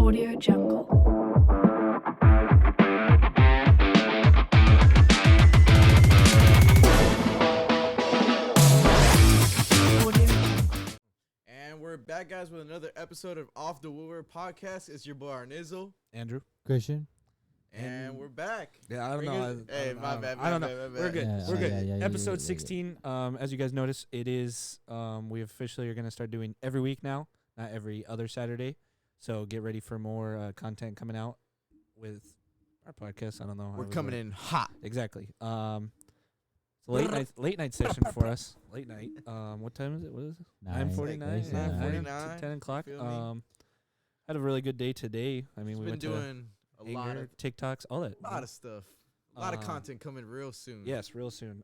Audio Jungle. And we're back, guys, with another episode of Off the Woodwork Podcast. It's your boy Arnizzle. Andrew. Christian. And we're back. Yeah, I don't know. My bad. We're good. Yeah, We're good. yeah, Episode yeah. 16. As you guys notice, it is. We officially are going to start doing every week now, not every other Saturday. So get ready for more content coming out with our podcast. I don't know. We're coming in hot. Exactly. It's a late night session for us. Late night. What time is it? What is it? 9:49. 9:49. 10 o'clock. Feel me? Had a really good day today. I mean, we Been went doing a to lot Anger, of TikToks, all that. stuff. A lot of content coming real soon. Yes, real soon.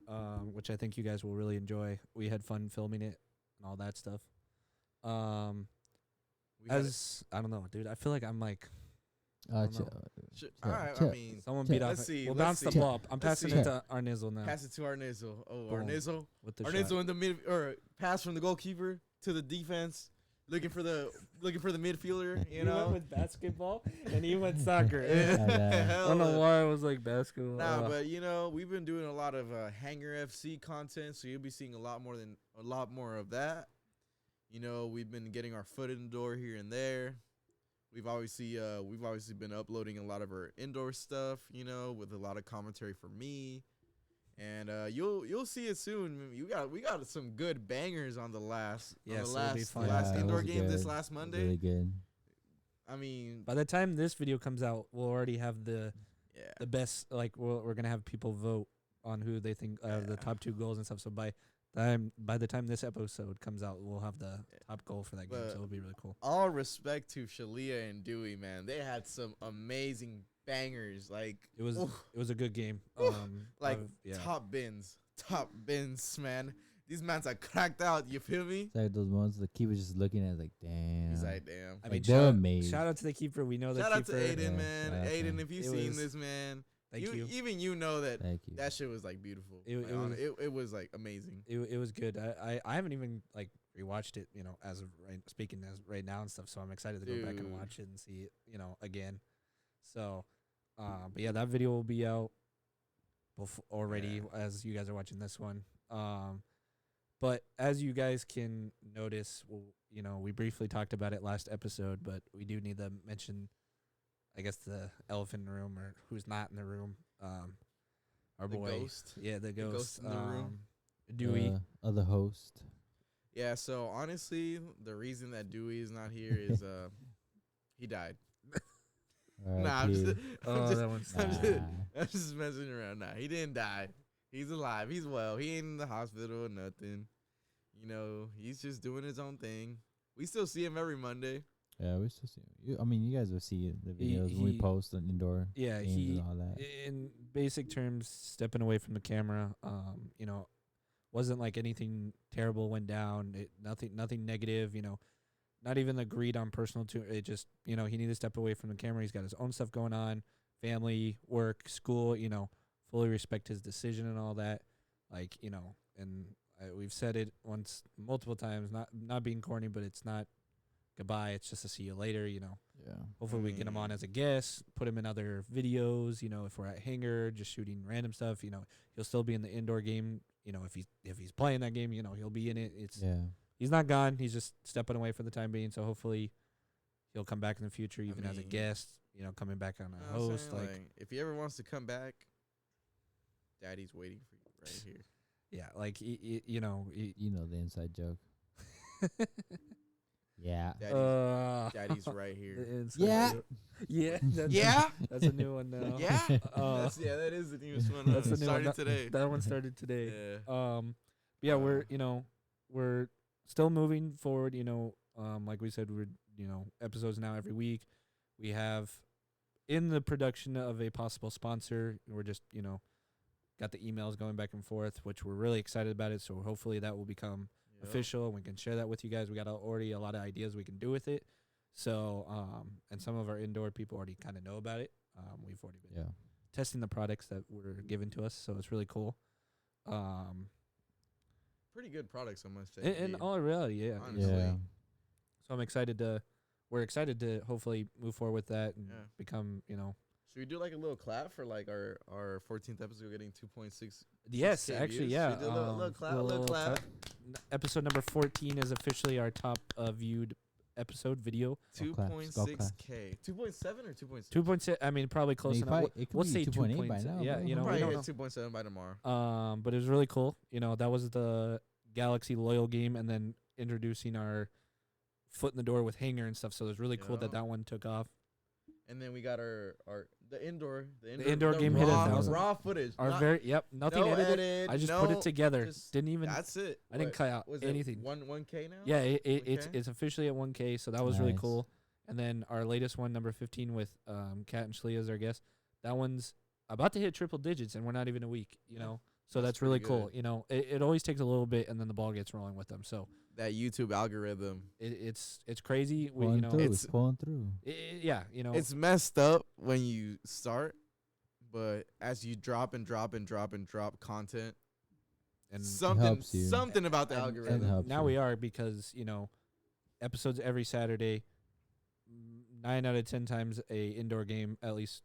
Which I think you guys will really enjoy. We had fun filming it and all that stuff. I don't know, dude. I feel like I'm like all right. I mean, someone beat off. Let's see. We'll let's bounce the see. ball up. I'm Let's passing see. it to Arnizzle now. Pass it to Arnizzle. Oh, Boom. Arnizzle. With the Arnizzle shot. in the mid, or pass from the goalkeeper to the defense, looking for the midfielder. You know. went with basketball and he went soccer. Hell I don't know of- why I was like basketball. Nah, but we've been doing a lot of Hanger FC content, so you'll be seeing a lot more of that. We've been getting our foot in the door here and there. We've obviously been uploading a lot of our indoor stuff, with a lot of commentary for me, and you'll see it soon. We got some good bangers on the last it'll be fun. last Yeah, indoor it was game this good. last Monday. Really good. I mean, by the time this video comes out, we'll already have the yeah. best. Like we're gonna have people vote on who they think are the Yeah. top 2 goals and stuff. So by the time this episode comes out, we'll have the top goal for that game. So it'll be really cool. All respect to Chiellini and Dewey, man. They had some amazing bangers. Like It was a good game. Top bins, man. These mans are cracked out. You feel me? It's like those ones the keeper's just looking at, like, damn. He's like, damn. I Like, mean, they're amazing. shout out to the keeper. We know Shout the out to keeper. Aiden, Yeah, man. shout out to Aiden, him. if you've It seen was- this, man, Thank you. even you know that Thank you. that shit was like beautiful. It Was like amazing. It was good. I haven't even like rewatched it, as of right now and stuff. So I'm excited to go back and Dude. watch it and see it, again. So, but yeah, that video will be out already as you guys are watching this one. But as you guys can notice, we briefly talked about it last episode, but we do need to mention, I guess, the elephant in the room, or who's not in the room. Our The boy, ghost. yeah, the ghost, ghost in the room. Dewey. Other host. Yeah. So honestly, the reason that Dewey is not here is he died. Nah, I'm just, That one's I'm just messing around. Nah, he didn't die. He's alive. He's well. He ain't in the hospital or nothing. He's just doing his own thing. We still see him every Monday. Yeah, we still see you. I mean, you guys will see the videos when we he- post on indoor Yeah, games and all that. in basic terms, stepping away from the camera, wasn't like anything terrible went down. Nothing negative, not even agreed on personal to it. Just, he needed to step away from the camera. He's got his own stuff going on, family, work, school, fully respect his decision and all that. Like, and we've said it multiple times, not being corny, but it's not goodbye. It's just a see you later, Yeah. Hopefully we get him on as a guest, put him in other videos, if we're at Hanger, just shooting random stuff, he'll still be in the indoor game, if he's playing that game, he'll be in it. He's not gone. He's just stepping away for the time being. So hopefully he'll come back in the future, even as a mean, guest, coming back on a You know what I'm host. saying? Like, if he ever wants to come back, Daddy's waiting for you right here. yeah, like, You know the inside joke. Yeah. Daddy's right here. Yeah. Yeah. That's Yeah. That's a new one now. Yeah. Uh, That is the newest one. that's the new one. Started today. That one started today. Yeah. Yeah, we're still moving forward, like we said, we're, episodes now every week. We have in the production of a possible sponsor. We're just, got the emails going back and forth, which we're really excited about it. So hopefully that will become official and we can share that with you guys. We got already a lot of ideas we can do with it. So, and some of our indoor people already kind of know about it. We've already been testing the products that were given to us. So it's really cool. Pretty good products, I must say. In all reality, yeah. Honestly. Yeah. So I'm excited to we're excited to hopefully move forward with that and Yeah. become, Should we do like a little clap for like our 14th episode getting 2.6? yes, 6K actually, views? yeah. Should we do a little clap, little clap. Episode number 14 is officially our top viewed episode video. 2.6K. 2.7 or 2.6? 2.6. I mean, probably close Maybe enough. it could We'll be say 2.8 by 2.6. now, Yeah, bro. we Probably don't hit know. 2.7 by tomorrow. But it was really cool. That was the Galaxy Loyal game, and then introducing our foot in the door with Hanger and stuff. So it was really cool that Yeah. one took off. And then we got the indoor indoor game hit raw, 1,000. raw footage. Nothing no edited. edit, I just no, put it together. just- Didn't even. That's it. I didn't cut out Was anything. It 1K now? Yeah, it's 1K? officially at 1K, so that was really Nice. cool. And then our latest one, number 15, with Kat and Shlee as our guest. That one's about to hit triple digits, and we're not even a week. So That's that's really pretty cool. good. It always takes a little bit, and then the ball gets rolling with them. So That YouTube algorithm. it's crazy. Pulling through. It's- It's pulling through. It's messed up when you start, but as you drop and drop and drop and drop content, and helps you. something about the And- algorithm. It helps now you. we are, because episodes every Saturday. 9 out of 10 times a indoor game, at least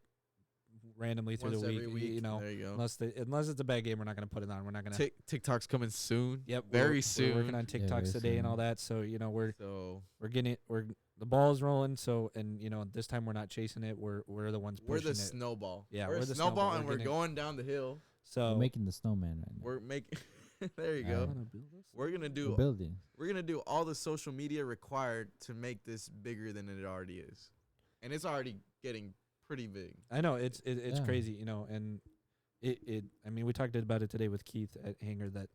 randomly through Once the every week. There you go. Unless it's a bad game, we're not gonna put it on. We're not gonna. TikTok's coming soon. Yep, very we're soon. working on Yeah, TikToks very today and all soon. that. So So we're getting it. The ball is rolling. So this time we're not chasing it. We're the ones we're pushing the it. snowball. Yeah, we're we're the the snowball, snowball. and We're we're getting- going down the hill. So We're making the snowman right now. We're making. There you Yeah. go. Wanna build this? We're gonna We're do. building. We're gonna do all the social media required to make this bigger than it already is, and it's already getting pretty big. I know it's Yeah. crazy, and it. I mean, we talked about it today with Keith at Hanger, that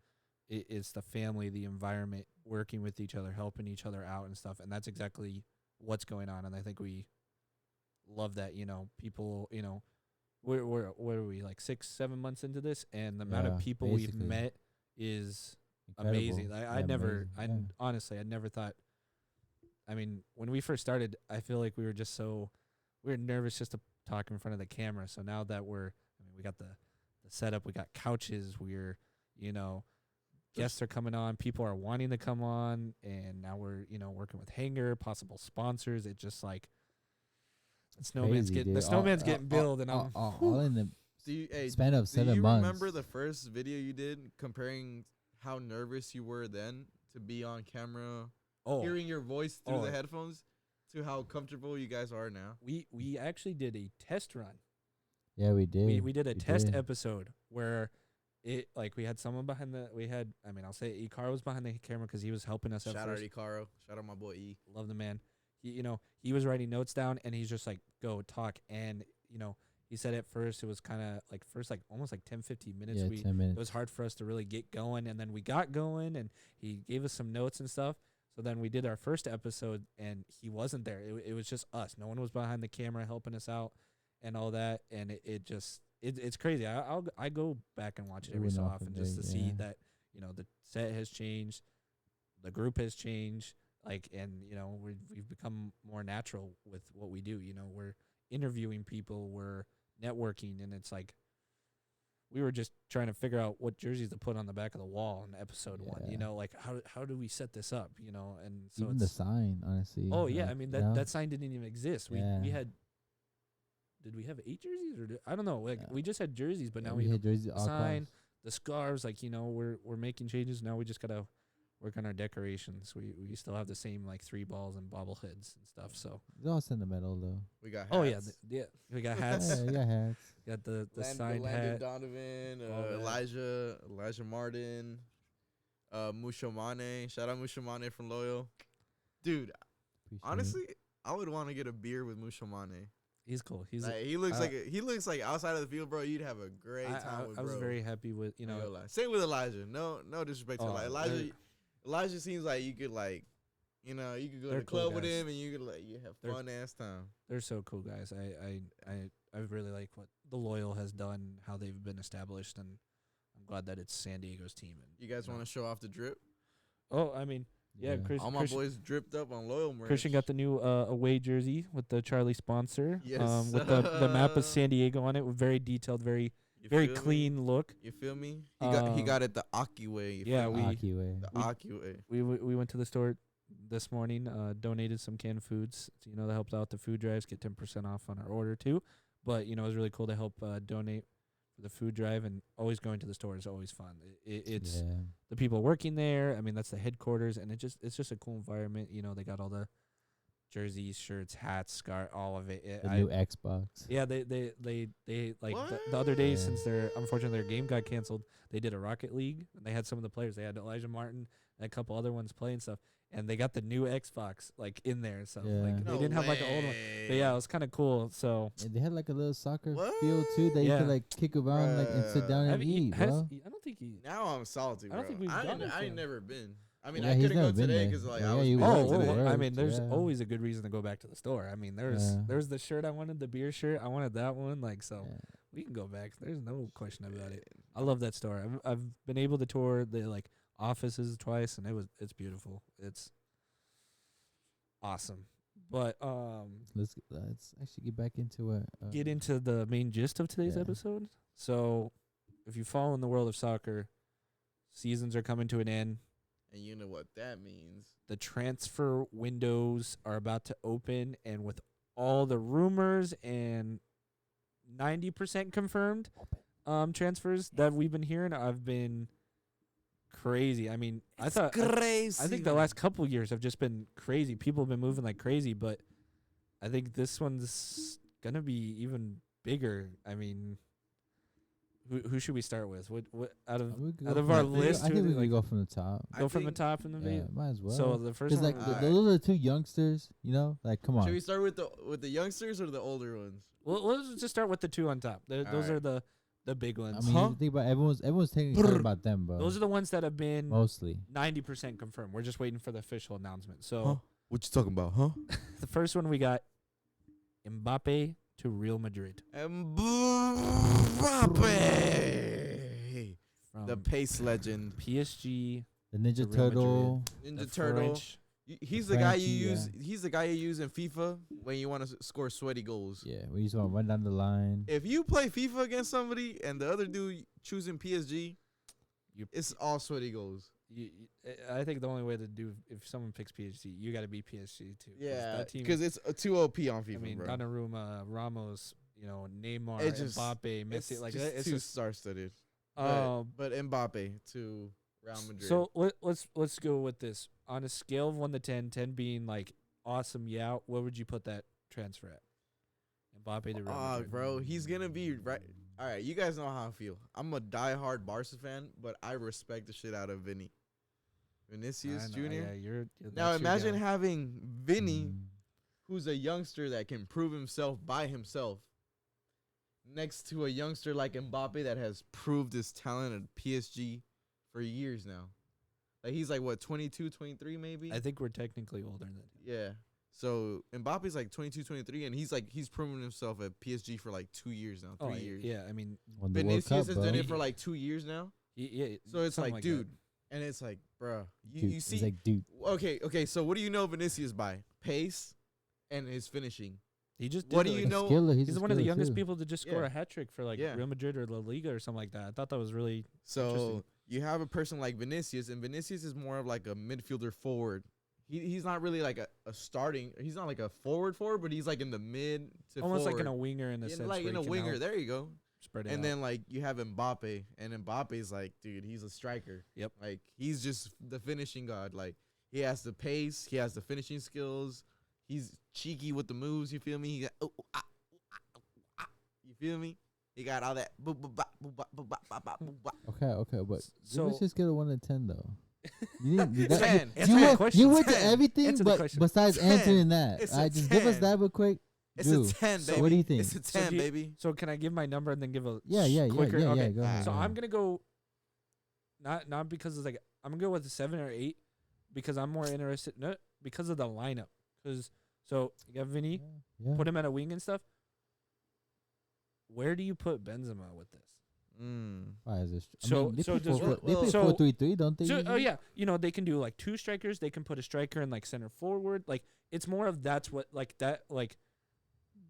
it's the family, the environment, working with each other, helping each other out and stuff, and that's exactly what's going on. And I think we love that. People. We're what are we, like 6-7 months into this, and the amount of Yeah, people we've basically. met is Incredible. amazing. Yeah, I never, amazing. Yeah. honestly, I never thought. I mean, when we first started, I feel like we were nervous just to talk in front of the camera. So now that we got the setup, we got couches, guests are coming on, people are wanting to come on, and now we're working with Hanger, possible sponsors. It just like the snowman's Crazy, getting dude. getting built, and I'm all in the Do you, span of do 7 you months. remember the first video you did comparing how nervous you were then to be on camera, hearing your voice through the headphones, to how comfortable you guys are now? we actually did a test run. Yeah, we did. We did a test episode where we had someone behind I'll say Ikar was behind the camera because he was helping us at Shout out first. Icaro. Shout out my boy E. Love the man. He was writing notes down, and he's just like, go talk. And he said at first it was kind of like almost like 10-15 minutes. Yeah, 10 minutes. It was hard for us to really get going, and then we got going, and he gave us some notes and stuff. So then we did our first episode, and he wasn't there. It was just us. No one was behind the camera helping us out and all that. And it's crazy. I go back and watch it every so often just to see that the set has changed, the group has changed, and we've become more natural with what we do. We're interviewing people, we're networking, and it's like we were just trying to figure out what jerseys to put on the back of the wall in episode 1. Like how do we set this up? And so even the sign, honestly. oh yeah, like, I mean that sign didn't even exist. We had. Did we have 8 jerseys or I don't know? We just had jerseys, but now we had jerseys the all sign, across. the scarves. We're making changes now. We just gotta work on our decorations. We still have the same 3 balls and bobbleheads and stuff. So It's all sentimental though. We got hats. oh yeah, we got hats. Yeah, you got hats. Got the signed Landon hat. Donovan, all that. Elijah Martin, Mushamane. Shout out Mushamane from Loyal. Dude, Appreciate it. honestly, I would want to get a beer with Mushamane. He's cool. He's He looks like outside of the field, bro. You'd have a great time with I was bro. very happy with I ain't gonna lie. Same with Elijah. No disrespect to Elijah. Elijah seems like you could you could go to They're the club cool with guys. him and you have They're- fun ass time. They're so cool guys. I really like what the Loyal has done, how they've been established, and I'm glad that it's San Diego's team. And You guys want to show off the drip? Oh, I mean, yeah, All my boys dripped up on Loyal merch. Christian got the new away jersey with the Charlie sponsor. Yes, with the map of San Diego on it, very detailed, very You very feel me? clean look. You feel me? He got it the Aki way. you Yeah, feel me? we- Aki way. The Aki way. We went to the store this morning donated some canned foods. That helped out the food drives, get 10% off on our order too. But it was really cool to help donate for the food drive, and always going to the store is always fun. It's the people working there. I mean, that's the headquarters, and it's just a cool environment. They got all the jerseys, shirts, hats, scarf, all of it. The new Xbox. Yeah, they like the other day, since unfortunately their game got canceled, they did a Rocket League, and they had some of the players. They had Elijah Martin and a couple other ones playing stuff, and they got the new Xbox like in there. So like they didn't have like an old one, but yeah, it was kind of cool. So and they had like a little soccer field too that you could like kick around like and sit down and eat, bro. I don't think he. Now I'm salty, bro. I don't think we've I ain't never been. I mean, Yeah, I he's couldn't go never been today there. because like Yeah, I was you busy went today. to work. I mean, there's Yeah. always a good reason to go back to the store. I mean, there's the shirt I wanted, the beer shirt I wanted, that one. Like, so we can go back. There's no question about it. I love that store. I've been able to tour the like offices twice, and it's beautiful. It's awesome. But Let's actually get back into it. get into the main gist of today's episode. So, if you follow in the world of soccer, seasons are coming to an end. And you know what that means. The transfer windows are about to open, and with all the rumors and 90% confirmed transfers that we've been hearing, I've been crazy. I mean, I think the last couple years have just been crazy. People have been moving like crazy, but I think this one's gonna be even bigger. I mean, who should we start with? What out of our list? I think we can go from the top. Go from the top in the Yeah, might as well. So the first one, like those are the two youngsters, like come on. Should we start with the youngsters or the older ones? well, let's just start with the two on top. Those are the big ones. I mean, you think about everyone's talking about them, bro. Those are the ones that have been mostly 90% confirmed. We're just waiting for the official announcement. So What you talking about, huh? the first one we got Mbappe to Real Madrid. Mbappe, From the pace legend, PSG, the Ninja Real Turtle. the Ninja Turtle. French. He's the guy you Frankie, use. He's the guy you use in FIFA when you want to score sweaty goals. Yeah, we just want to run down the line. If you play FIFA against somebody and the other dude choosing PSG, it's all sweaty goals. I think the only way to do if someone picks PSG, you got to be PSG too. Yeah, because it's a 2 OP on FIFA, I mean, bro. Donnarumma, Ramos, Neymar, It just- Mbappe, Messi, like it's too just star-studded. um. But Mbappe to Real Madrid. So let's go with this on a scale of 1 to 10, 10 being like awesome. Yeah, where would you put that transfer at? Mbappe to Real Madrid. Bro, he's gonna be right. All right, you guys know how I feel. I'm a diehard Barca fan, but I respect the shit out of Vinicius Jr. Yeah, Now that's your imagine guy. having Vinny, who's a youngster that can prove himself by himself, next to a youngster like Mbappe that has proved his talent at PSG for years now. Like he's like what, 22, 23 maybe? I think we're technically older than him. Yeah. So Mbappe's like 22, 23, and he's proven himself at PSG for like 2 years now, 3 years. Yeah, I mean, Won the World Vinicius Cup, has done bro. it for like 2 years now. yeah. So it's something like, that. dude, and it's like, bruh, Dude, you see, it's like, dude, okay. So what do you know Vinicius by? Pace and his finishing. He just What did do it, you like, know? skiller. He's a one of the skiller, youngest too. people to just score Yeah. a hat trick for like Yeah. Real Madrid or La Liga or something like that. I thought that was really So interesting. you have a person like Vinicius, and Vinicius is more of like a midfielder forward. He's not really like a starting. He's not like a forward, but he's like in the mid to almost forward. like in a winger in a sense. like where in he a can winger. help There you go. spread it And out. then like you have Mbappe, and Mbappe's like, dude, he's a striker. Yep. Like he's just the finishing god. Like he has the pace, he has the finishing skills. He's cheeky with the moves. You feel me? He got, you feel me? He got all that. Okay, but So- let's just get a 1 to 10 though. You didn't. 10. Answer the question. You went to 10. everything, Answer the but question. besides 10. answering that, It's a just give us 10. that real quick. It's Dude, a 10, so baby. what do you think? It's a So 10, do you- baby. So can I give my number and then give a Yeah, quicker? Okay. Go ahead. So I'm gonna go, not because it's like I'm gonna go with a 7 or 8, because I'm more interested. No, because of the lineup. Because so you got Vinny, Yeah. put him at a wing and stuff. Where do you put Benzema with this? Why is this? So- they so play does- 4-3-3, don't they? So usually? yeah, they can do like 2 strikers. They can put a striker in like center forward. Like it's more of that's what like that like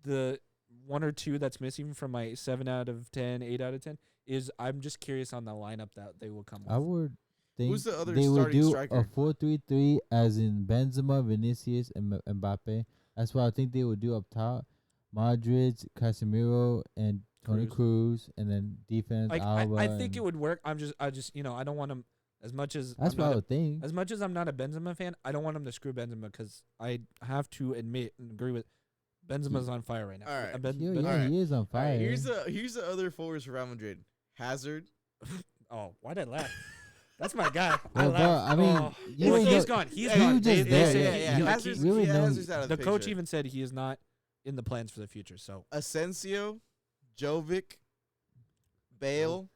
the 1 or 2 that's missing from my 7 out of 10, 8 out of 10 is I'm just curious on the lineup that they will come with. I would think Who's the other they would starting do striker? a 4-3-3 as in Benzema, Vinicius, and Mbappe. That's what I think they would do up top. Madrid, Casemiro, and Toni Kroos, and then defense. Like Alba I think it would work. I just I don't want him as much as That's what I would think. as much as I'm not a Benzema fan. I don't want him to screw Benzema because I have to admit and agree with Benzema's on fire right now. All right. Yeah, he is on All fire. right, here's the other forwards for Real Madrid. Hazard. Oh, why did I laugh? That's my guy. Well, bro, laughed. I mean, Oh. you ain't He's know- gone. He's you gone. just They there. said Yeah. he- Hazard's, really know- Hazard's out of the the coach picture. even said he is not in the plans for the future. So Asensio, Jovic, Bale,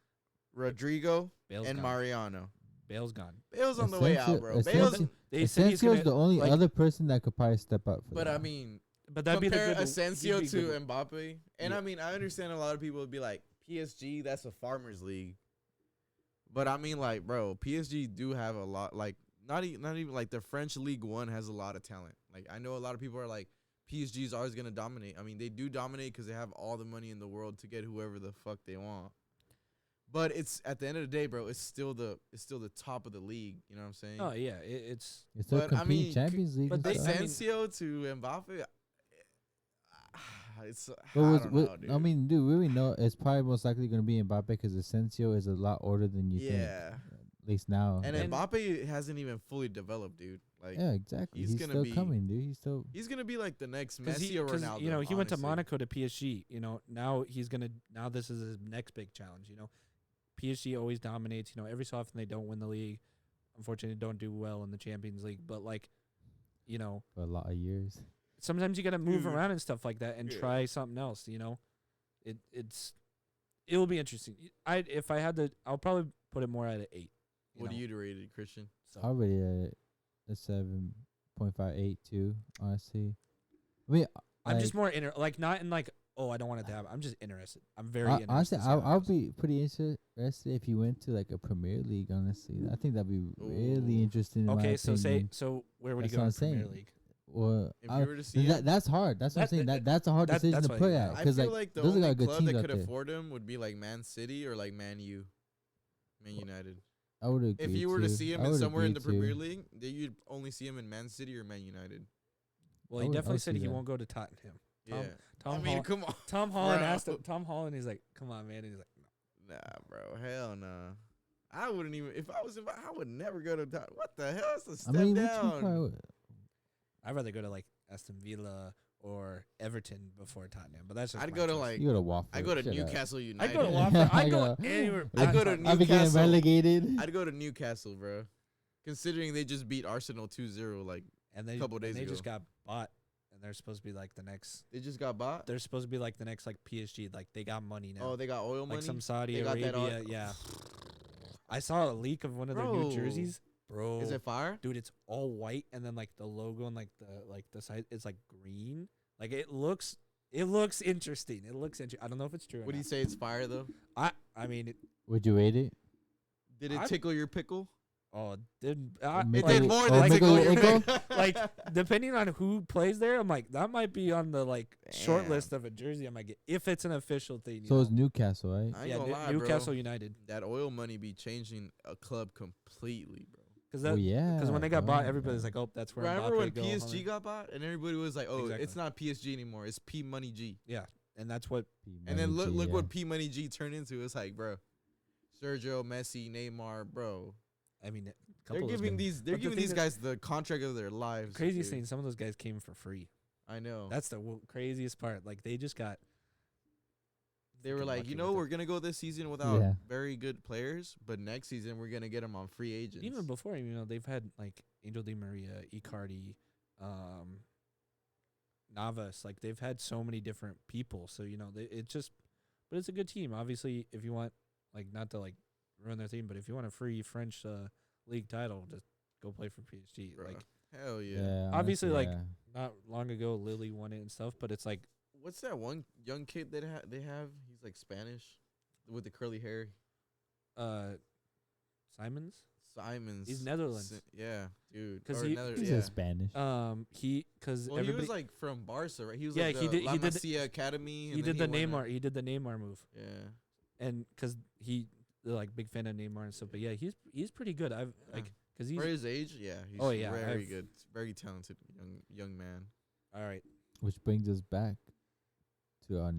Rodrigo, Bale's and gone. Mariano. Bale's gone. Bale's on the way out, bro. Bale's, They said he's Asensio's gonna, the only like- other person that could probably step up for but that. I mean, but that'd be the compare good. Asensio he'd be to good. Mbappe, and Yeah. I mean, I understand a lot of people would be like, PSG, that's a farmers league. But I mean, like, bro, PSG do have a lot, like, not even like the French League One has a lot of talent. Like, I know a lot of people are like, PSG is always gonna dominate. I mean, they do dominate because they have all the money in the world to get whoever the fuck they want. But it's at the end of the day, bro. It's still the top of the league. You know what I'm saying? Oh yeah, it's It's still but I compete mean, Champions League. but and they stuff. I mean- Asensio to Mbappe. It's But I was- don't was- know, dude. I mean, dude, we really know it's probably most likely going to be Mbappe because Asensio is a lot older than you think. yeah. At least now. And And- Mbappe hasn't even fully developed, dude. Like, yeah, exactly. he's He's gonna still be- coming, dude. He's gonna be like the next because Messi or Ronaldo. you know he went to honestly. Monaco to PSG. You know now this is his next big challenge. You know, PSG always dominates. You know every so often they don't win the league. Unfortunately, don't do well in the Champions League. But like, you know, for a lot of years. sometimes you got to move Dude. around and stuff like that and Yeah. try something else. You know, it'll be interesting. If I had to, I'll probably put it more at an 8. What do you rate it, Christian? So Already at a 7.58 too. Honestly, I mean, I'm like, just more like not in like I don't want it to happen. I'm just interested. I'm very I- interested. honestly, to see how it I'll goes. be pretty interested if you went to like a Premier League. Honestly, I think that'd be really Ooh. interesting. In my Okay, so opinion. where would That's you go what in I'm Premier saying. League? Well, If you were to see it, that's hard. That's what I'm saying. That's a hard decision that's to what put I- at I because feel like like the those are only like good club teams that out could there. afford him would be like Man City or like Man United. I would agree. If you were to too. see him I in would somewhere in agree the Premier too. League, then you'd only see him in Man City or Man United. Well, I he would- I definitely would said see he that. won't go to Tottenham. Tom- Yeah. Tom I mean, Holland- come on. Tom Holland Bro. asked him. Tom Holland, he's like, "Come on, man." And he's like, "No." Nah, bro. Hell no. I wouldn't even. If I was invited, I would never go to Tottenham. What the hell? That's a step I mean, down. I'd rather go to like Aston Villa or Everton before Tottenham. But that's just I'd my go to choice. like. You go to Watford. I go to Shut up. Newcastle United. I go to Yeah. Watford. I I go go- anywhere. I go to Tottenham. I'll be getting Newcastle. relegated. I'd go to Newcastle, bro. Considering they just beat Arsenal 2-0, like and they couple days they ago. just got bought, and they're supposed to be like the next. they just got bought. They're supposed to be like the next like PSG. Like they got money now. Oh, they got oil money. like some Saudi They got that Arabia. oil- Yeah. I saw a leak of one of their new Bro. jerseys, bro. Is it fire? Dude, it's all white, and then like the logo and like the side, it's like green. Like it looks interesting. It looks interesting. I don't know if it's true. Or Would you not. say it's fire though? I mean, Would you rate it? Did it I- tickle your pickle? did Make It Like- did more oh, than make tickle a- your make a- pickle. like depending on who plays there, I'm like that might be on the like short Damn. list of a jersey I might get if it's an official thing. You So know? it's Newcastle, right? I ain't yeah, gonna lie, Newcastle bro. United That oil money be changing a club completely, bro. because Oh yeah. when they got oh, bought, yeah. everybody's like, oh, that's where Remember Mbappe when go, PSG Haaland. got bought and everybody was like, "Oh, it's Exactly. not PSG anymore. It's P Money G." Yeah, and that's what And then look Manager, what P Money G turned into. It's like, bro, Sergio, Messi, Neymar, bro. I mean. They're Couple of those giving guys- they're but the giving thing these is- guys the contract of their lives. Craziest dude. thing, some of those guys came for free. I know. That's the craziest part. Like they just got. They were freaking like, lucky you know, with it. we're gonna go this season without Yeah. very good players, but next season we're gonna get them on free agents. Even before, they've had like Angel Di Maria, Icardi, Navas. Like they've had so many different people. So but it's a good team. Obviously, if you want like not to like ruin their team, but if you want a free French league title, just go play for PSG. Bruh. Like hell yeah. Yeah. Obviously, honestly, like- yeah. not long ago, Lily won it and stuff. But it's like What's that one young kid that they have? He's like Spanish with the curly hair. Simons. Simons. He's Netherlands. Yeah, dude. 'Cause Or he- He's yeah. in Spanish. Because Well, he everybody was like from Barca, right? He was Yeah, like he the did- La he did the- Masia Academy. he and did then the went Neymar. He did the Neymar move, Yeah. and because like big fan of Neymar and stuff. But yeah, he's pretty good. I've like because he's for his age. Yeah, he's very good, very talented young man. All right, Which brings us back to our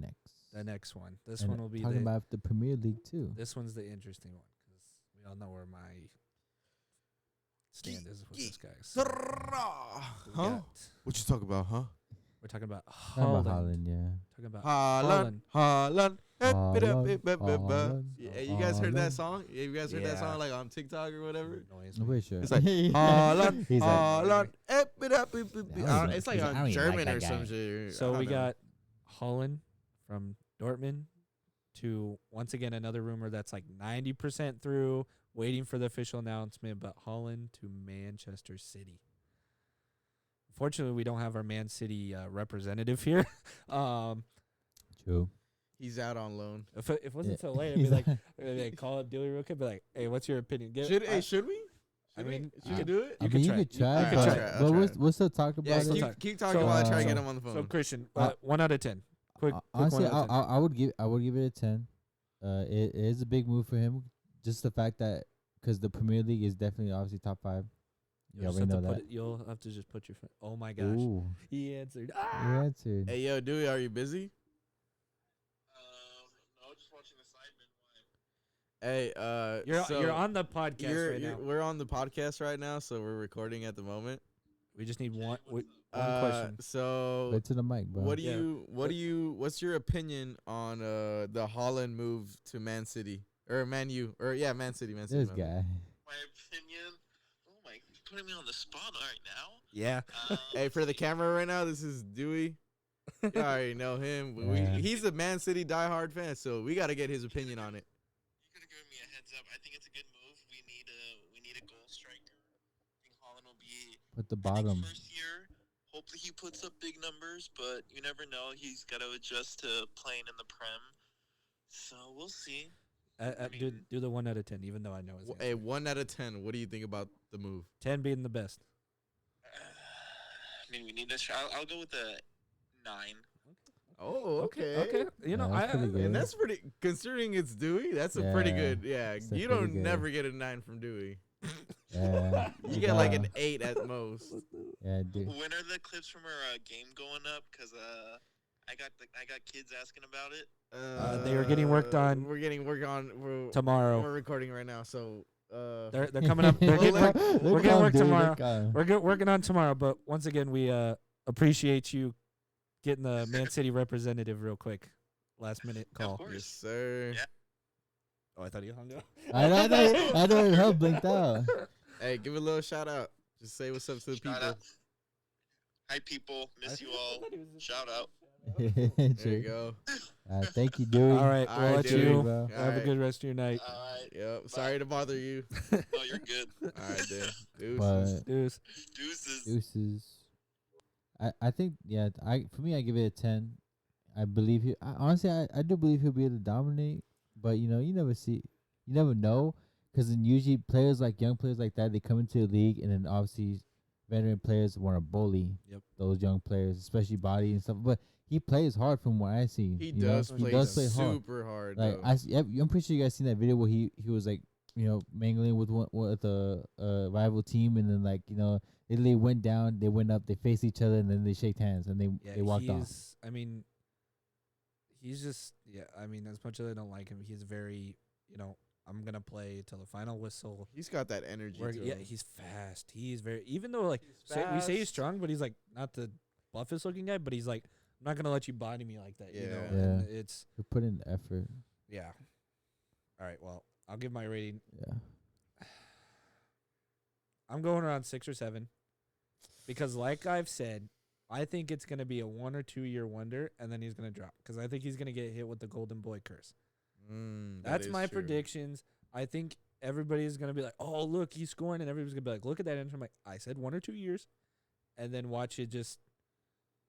the next one. This and one will be talking about the Premier League too. this one's the interesting one because we all know where my stand is with this guy. So Huh? What you talk about, huh? we're talking about Talking about Haaland. Haaland, yeah. Talking about Haaland. Haaland, Yeah, you guys heard that Haaland. song? Yeah, you guys heard that Yeah. song like on TikTok or whatever? Annoys I'm me. pretty sure. It's like Haaland, He's like, Haaland. It's like he's like, I don't on even German like or that some guy. shit. So I we don't know. got Haaland from Dortmund to once again another rumor that's like 90% through, waiting for the official announcement. But Haaland to Manchester City. Unfortunately, we don't have our Man City representative here. True. He's out on loan. If it wasn't Yeah. so late, I'd be He's like, call up Dilly real quick. Be like, hey, what's your opinion? Should we? I mean, should we do it? I You mean, could you try could it. try, Alright, but, I'll try it, I'll but try we'll, it. we'll still talk Yeah, about it. keep talking So, while I try to so- get him on the phone. So Christian, Uh, 1 out of 10. Quick Honestly, 1 out of 10. I would give it a 10. It is a big move for him. Just the fact that because the Premier League is definitely obviously top 5. You You'll just already have know to that. you'll have to just put your. Oh my gosh, Ooh, he answered. you Ah! answered. Hey, yo, Dewey, are you busy? No, just watching the Sidemen. Hey, You're on the podcast right now. We're on the podcast right now, so we're recording at the moment. We just need one question. So Right to the mic, bro. what do Yeah. you what's your opinion on the Haaland move to Man City or Man U or Man City, This my bad. guy. My opinion. Oh my, you're putting me on the spot right now. Yeah. Hey, for the camera right now, this is Dewey. You already know him. Yeah. He's a Man City diehard fan, so we got to get his opinion on it. You could have given me a heads up. I think it's a good move. We need a goal striker. I think Holland will be Put the I think bottom. first year. Hopefully he puts up big numbers, but you never know. He's got to adjust to playing in the Prem. So we'll see. Do the 1 out of 10, even though I know it's Hey, 1 out of 10. What do you think about the move? 10 being the best. I mean, we need to. I'll go with a 9. Oh, Okay. You know, that's pretty good. And that's pretty, considering it's Dewey, that's a pretty Yeah, good, yeah. that's You pretty don't good. never get a 9 from Dewey. Yeah. You get like an 8 at most. Yeah, dude. When are the clips from our game going up? Because I got kids asking about it. They are getting worked on We're getting work on Tomorrow. We're recording right now, so They're coming up. They're getting work, we're getting work tomorrow. We're working on tomorrow. But once again, we appreciate you getting the Man City representative real quick. Last minute Yeah, of call. course. yes, sir. Yeah. Oh, I thought you hung up. I know her blinked out. Hey, give a little shout out. Just say what's up to the Shout people. out. Hi, people. Miss you all. Shout out. There you go. Thank you, Dewey. All right, All we'll right, let dude. you Bro. have a good rest of your night. All right. Yep. Sorry to bother you. Oh, you're good. All right, then. Deuces. But Deuce. Deuces. deuces. I think for me I give it a 10. I believe honestly I do believe he'll be able to dominate, but you never know, because then usually young players like that, they come into the league and then obviously veteran players want to bully those young players, especially body and stuff. But he plays hard from what I see. He you know? does play hard. super hard. Like though. I'm pretty sure you guys seen that video where he was like, mangling with a rival team, and then they went down, they went up, they faced each other, and then they shaked hands and they walked off. I mean, he's just I mean, as much as I don't like him, he's very I'm gonna play till the final whistle. He's got that energy. To him. He's fast. He's very even though we say he's fast. strong, but he's like not the buffest looking guy. But he's like, I'm not gonna let you body me like that. You know, Yeah. and it's He put in the effort. yeah. All right, well, I'll give my rating. Yeah. I'm going around 6 or 7 because, like I've said, I think it's going to be a 1 or 2 year wonder, and then he's going to drop because I think he's going to get hit with the golden boy curse. That That's is my true. predictions. I think everybody's going to be like, oh, look, he's scoring, and everybody's going to be like, look at that. And I'm like, I said 1 or 2 years, and then watch it just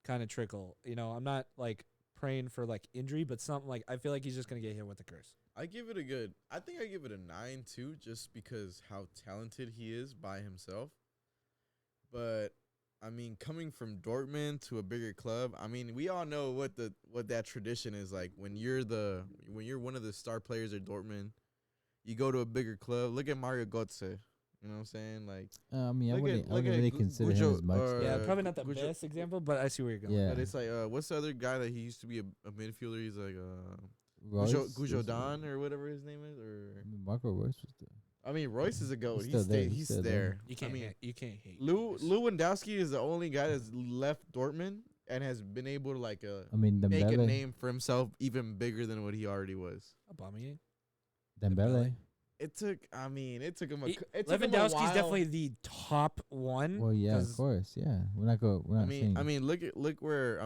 kind of trickle. I'm not like praying for like injury, but something like I feel like he's just going to get hit with the curse. I think I give it a 9 too, just because how talented he is by himself. But I mean, coming from Dortmund to a bigger club, I mean, we all know what that tradition is like. When you're one of the star players at Dortmund, you go to a bigger club. Look at Mario Götze. You know what I'm saying? Like, I mean, I look wouldn't at really consider him as much. Yeah, probably not the Gujo- best example, but I see where you're going. Yeah. but it's like, what's the other guy that he used to be a midfielder? He's like, Royce Gujodan or whatever his name is, or I mean, Marco Royce was the. I mean, Royce is a goat. He's still there. He's He's still there. there. You can't. I mean, You can't hate. Royce. Lewandowski is the only guy that's left Dortmund and has been able to like I mean, make a Dembele. name for himself even bigger than what he already was. Aubameyang. Dembele. It took him it took him a Lewandowski's while. definitely the top one. Well, yeah, of 'cause course, yeah. We're not saying. I mean, look where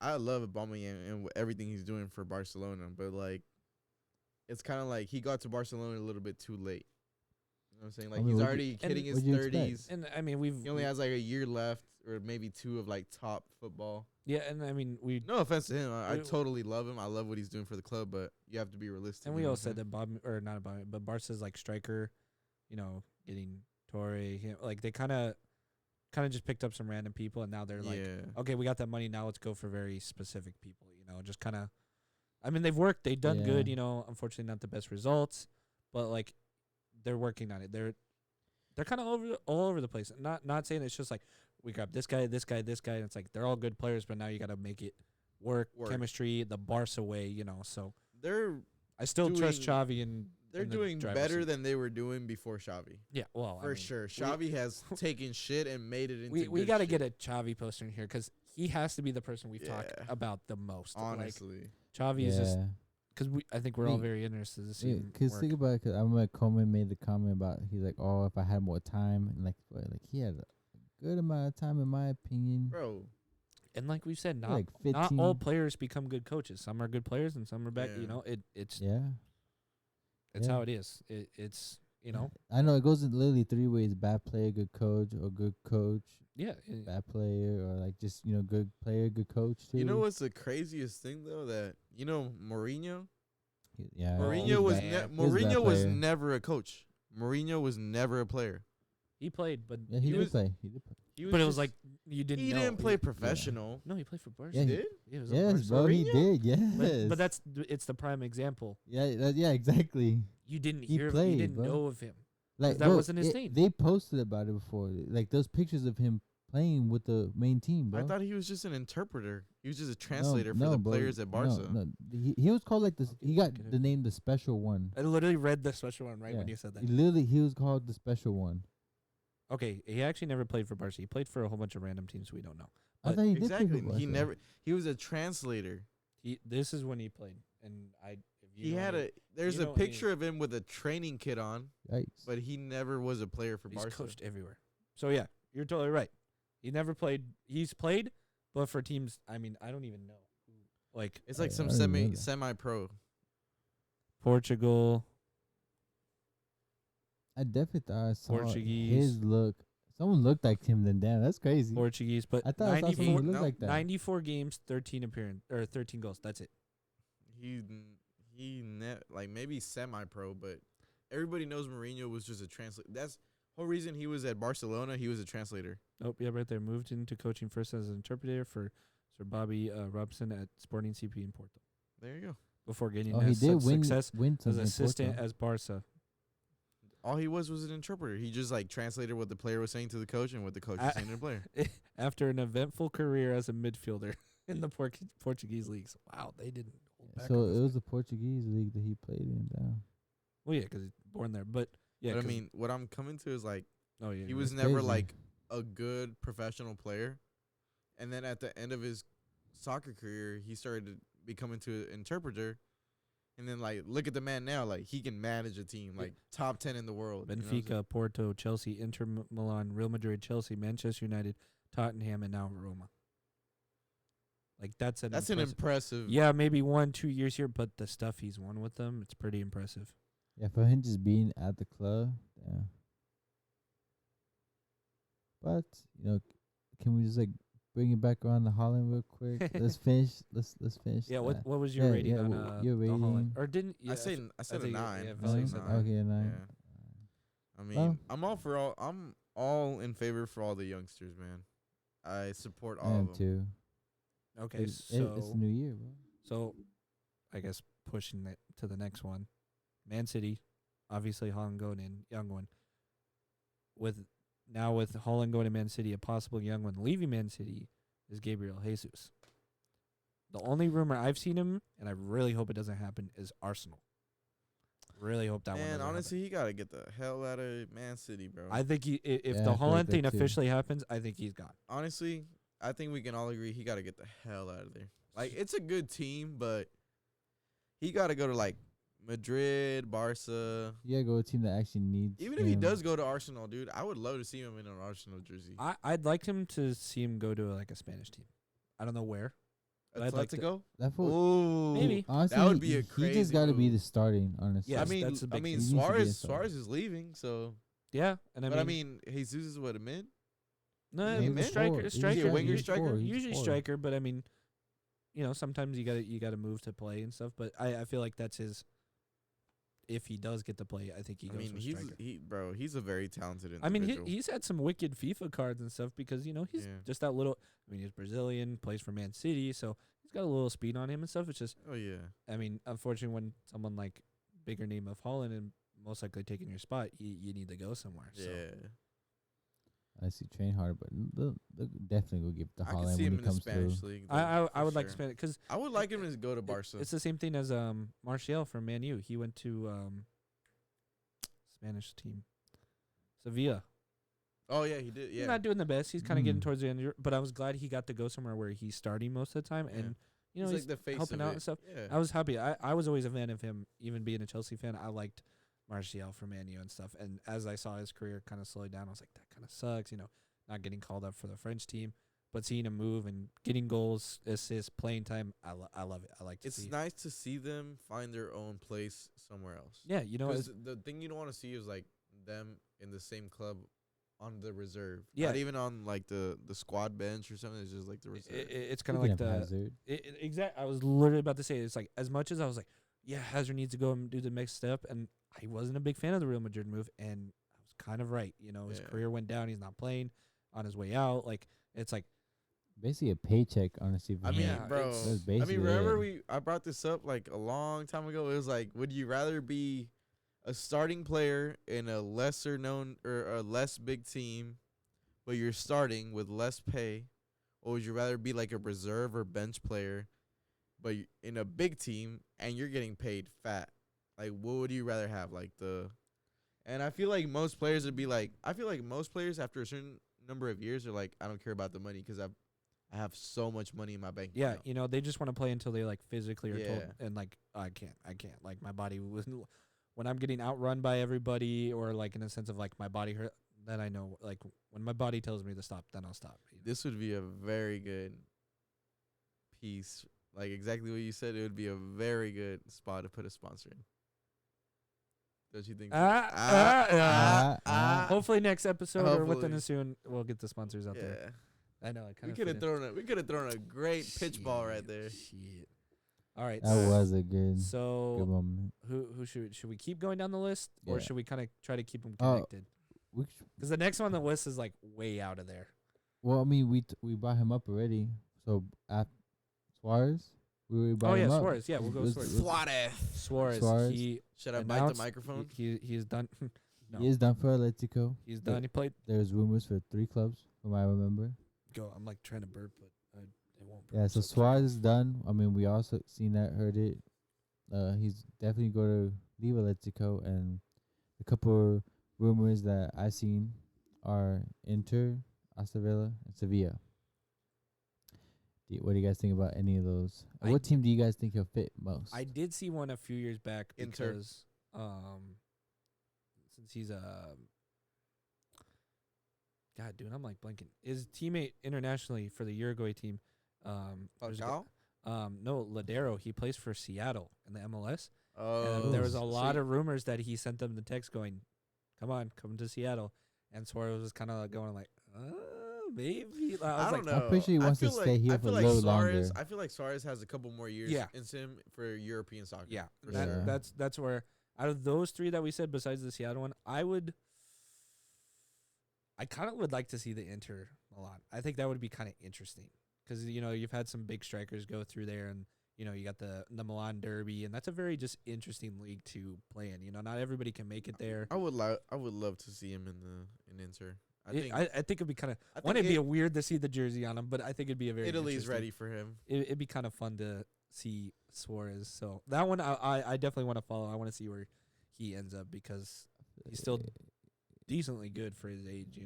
I love Aubameyang and everything he's doing for Barcelona, but like, it's kind of like he got to Barcelona a little bit too late. You know what I'm saying? Like, he's already hitting his what'd you expect? 30s. And I mean, He only has like a year left, or maybe 2 of like top football. yeah, and I mean we No offense to him, I we- totally love him. I love what he's doing for the club, but you have to be realistic. and you we know all what I'm said saying? that but Barca's like striker, getting Torre, like they kind of just picked up some random people, and now they're like, yeah. okay, we got that money, now let's go for very specific people. Just kind of. I mean, they've worked, they've done good. Yeah. Unfortunately, not the best results, but like they're working on it. They're kind of all over the place. Not saying it's just like we grab this guy, this guy, this guy, and it's like they're all good players, but now you got to make it work, chemistry, the Barca way. So I still trust doing- Xavi and They're in the doing driver's better seat. than they were doing before Xavi. Yeah, well, For sure. Xavi has taken shit and made it into we good got to shit. get a Xavi poster in here because he has to be the person we've talked Yeah. about the most. Honestly. Like, Xavi is just because I think we're all Think- very interested to see him Because work. think about it. 'Cause I remember Coleman made the comment about he's like, oh, if I had more time, and like he had a good amount of time in my opinion. Bro. And like we've said, not Like 15. not all players become good coaches. Some are good players and some are bad. Yeah. It's Yeah. it's Yeah. how it is. It's I know it goes in literally 3 ways: bad player, good coach, or good coach, yeah. bad player, or like just good player, good coach too. You know what's the craziest thing though? That Mourinho. Yeah. Mourinho he's was bad. He was a bad Mourinho was player. never a coach. Mourinho was never a player. He played, but Yeah, he he did was- play. He did play. but it was like you didn't. He know. didn't play professional. No, he played for Barca. Yeah, He he- did? Yeah, it was at Yes, Barca. bro, he Mourinho? did. Yes. But it's the prime example. yeah, exactly. You didn't He hear of played, you didn't bro. know of him. Like that bro, wasn't his thing. They posted about it before. Like those pictures of him playing with the main team, bro. I thought he was just an interpreter. He was just a translator for No, the bro, players at Barca. No. He was called like this. He got get it. the name the special one. I literally read the special one right when Yeah. you said that. He was called the special one. Okay, he actually never played for Barca. He played for a whole bunch of random teams we don't know. I But thought he did play Exactly. for He Barca. never. He was a translator. This is when he played, and if you He know had any- There's you a know picture of him with a training kit on, Yikes. but he never was a player for He's Barca. coached everywhere. So yeah, you're totally right. He never played. He's played, but for teams. I mean, I don't even know. Like It's like I some didn't know that. semi-pro. Portugal. I definitely thought I saw Portuguese. his look. Someone looked like him. Then damn, that's crazy. Portuguese, but I thought I saw 94, someone who looked no, like that. 94 games, 13 appearance or 13 goals. That's it. Like maybe semi-pro, but everybody knows Mourinho was just a translator. That's the whole reason he was at Barcelona. He was a translator. Oh, yeah, right there. Moved into coaching first as an interpreter for Sir Bobby Robson at Sporting CP in Porto. There you go. Before getting Oh, he did win success win as something. in assistant Porto. as Barca. All he was an interpreter. He just like translated what the player was saying to the coach and what the coach was saying to the player. After an eventful career as a midfielder in the Portuguese leagues. Wow, they didn't hold back. So on it this was guy. the Portuguese league that he played in. Down. Well, yeah, because he's born there. But yeah, But I 'cause- mean, what I'm coming to is like oh yeah, he you're was That's never crazy. like a good professional player, and then at the end of his soccer career, he started becoming to an interpreter. And then, like, look at the man now. Like, he can manage a team, like, top 10 in the world. you know what I'm Benfica, saying? Porto, Chelsea, Inter Milan, Real Madrid, Chelsea, Manchester United, Tottenham, and now Roma. Like that's an Impressive. Yeah, maybe 1-2 years here, but the stuff he's won with them, it's pretty impressive. Yeah, for him just being at the club. Yeah. But can we just like bring it back around to Haaland real quick? Let's finish. Let's finish. Yeah, that. what was your Yeah, rating yeah, on your the Haaland? rating. Or didn't I said a think- 9. yeah, I Valerie said said nine. Okay, 9. Yeah. I mean, Well- I'm all in favor for all the youngsters, man. I support I all am of them. too. Okay, It's so a new year, bro. so I guess pushing it to the next one. Man City obviously Haaland going in, young one. With Haaland going to Man City, a possible young one leaving Man City is Gabriel Jesus. The only rumor I've seen him, and I really hope it doesn't happen, is Arsenal. Really hope that one doesn't honestly, happen. he got to get the hell out of Man City, bro. I think if Yeah, the I feel like Haaland that thing too. officially happens, I think he's gone. Honestly, I think we can all agree he got to get the hell out of there. Like, it's a good team, but he got to go to, like, Madrid, Barca. Yeah, go to a team that actually needs. Even if he him. does go to Arsenal, dude, I would love to see him in an Arsenal jersey. I'd like him to see him go to like a Spanish team. I don't know where. But I'd like to- Atletico? That fool, Ooh. Maybe. honestly, that would be a he crazy just got to be move. the starting. Honestly, Yes, I mean, that's a big I mean, thing. He needs to be a starter. Suarez is leaving, so. Yeah, and But I mean, Jesus is what, a mid? no, he's he's a a striker, forward. He's striker, a winger he's striker? forward. He's usually forward. striker. But I mean, sometimes you gotta move to play and stuff. But I feel like that's his. If he does get to play, I think he I goes mean, for striker. he's a very talented I mean, individual. he's had some wicked FIFA cards and stuff because he's Yeah. just that little. I mean, he's Brazilian, plays for Man City, so he's got a little speed on him and stuff. It's just, Oh, yeah. I mean, unfortunately, when someone like bigger name of Holland and most likely taking your spot, you need to go somewhere. So. Yeah. I see train hard, but they'll definitely go give the I can Haaland see when him he in the comes Spanish through. league. I though, would for like to sure. spend it because I would like him to go to Barca. it's the same thing as Martial from Man U. He went to Spanish team, Sevilla. Oh, yeah, he did. Yeah. He's not doing the best. He's kind of getting Mm. towards the end, but I was glad he got to go somewhere where he's starting most of the time, Yeah. and he's he's like the face helping of out it. and stuff. Yeah. I was happy. I was always a fan of him, even being a Chelsea fan. I liked Martial from Man U and stuff. And as I saw his career kind of slow down, I was like, that kind of sucks. Not getting called up for the French team, but seeing him move and getting goals, assists, playing time, I love it. I like to It's see. nice to see them find their own place somewhere else. Yeah, Because the thing you don't want to see is, like, them in the same club on the reserve. Yeah. Not even on, like, the squad bench or something. It's just, like, the reserve. it's kind of Speaking like of the Hazard, exact. I was literally about to say it's like as much as I was like, yeah, Hazard needs to go and do the next step, and I wasn't a big fan of the Real Madrid move, and I was kind of right. His Yeah. career went down. He's not playing on his way out. Like it's like basically a paycheck, honestly. For I mean, him. Yeah, bro. it's- That's I basically mean, remember it. I brought this up like a long time ago. It was like, would you rather be a starting player in a lesser known or a less big team, but you're starting with less pay, or would you rather be like a reserve or bench player, but in a big team and you're getting paid fat? Like, what would you rather have? And I feel like most players would be like, I feel like most players after a certain number of years are like, I don't care about the money because I have so much money in my bank yeah, account. they just want to play until they like physically are told, Yeah. and like I can't. Like my body was when I'm getting outrun by everybody, or like in a sense of like my body hurt. Then I know like when my body tells me to stop, then I'll stop. This would be a very good piece. Like exactly what you said, it would be a very good spot to put a sponsor in. Don't you think? Hopefully next episode or within Hopefully. a soon we'll get the sponsors out there. Yeah. I know. I kind We of could have thrown a great pitch ball right there. Shit. All right. That was a good So moment. who should we keep going down the list, or Yeah. should we kind of try to keep them Oh. connected? Because the next one on the list is like way out of there. Well, I mean, we brought him up already. So at Suarez, we brought Oh yeah, him up. Suarez. Yeah, we'll go Let's- Suarez. Suarez. Suarez. He Should I bite the announced- microphone? He is done. No, He is done for Atletico. he's done. He played. There's rumors for 3 clubs, from what I remember. Go. I'm like trying to burp, but it won't. Burp, Yeah, so Suarez is done. I mean, we also seen that, heard it. He's definitely going to leave Atletico, and a couple rumors that I seen are Inter, Aston Villa, and Sevilla. What do you guys think about any of those? I What team do you guys think he'll fit most? I did see one a few years back Inter. because since he's God, dude, I'm like blanking. His teammate internationally for the Uruguay team, there's a Falcao? no, Ladero. He plays for Seattle in the MLS. Oh, And there was a lot sweet. of rumors that he sent them the text going, come to Seattle. And Suarez was kind of going like, maybe. I was I like, don't know. I'm pretty sure he I wants to feel stay here I for feel a like little Suarez, longer. I feel like Suarez has a couple more years Yeah. in him for European soccer. Yeah, for that, sure. that's where out of those 3 that we said, besides the Seattle one, I kind of would like to see the Inter Milan. I think that would be kind of interesting because you've had some big strikers go through there, and you got the Milan Derby, and that's a very just interesting league to play in. Not everybody can make it there. I would love to see him in Inter. I think it'd be kind of it'd be weird to see the jersey on him, but I think it'd be a very Italy's ready for him. It'd be kind of fun to see Suarez. So that one I definitely want to follow. I want to see where he ends up because he's still decently good for his age.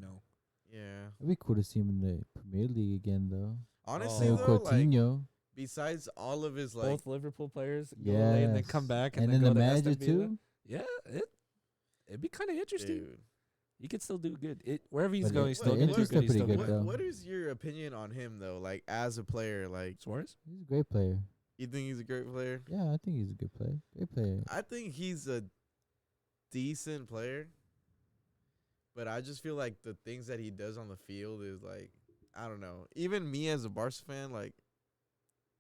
Yeah, It'd be cool to see him in the Premier League again, though. honestly Same though, with Coutinho. besides all of his like, Both Liverpool players go away and then come back and then then the go to manager Aston Villa. too. Yeah, it'd be kind of interesting. dude. He could still do good. Wherever he's But going, it- he's still but gonna do Inter's good. He's still still pretty good. good, though. What is your opinion on him though? Like as a player, like Suarez? He's a great player. you think he's a great player? Yeah, I think he's a good player. Great player. I think he's a decent player, but I just feel like the things that he does on the field is like, I don't know. Even me as a Barca fan, like,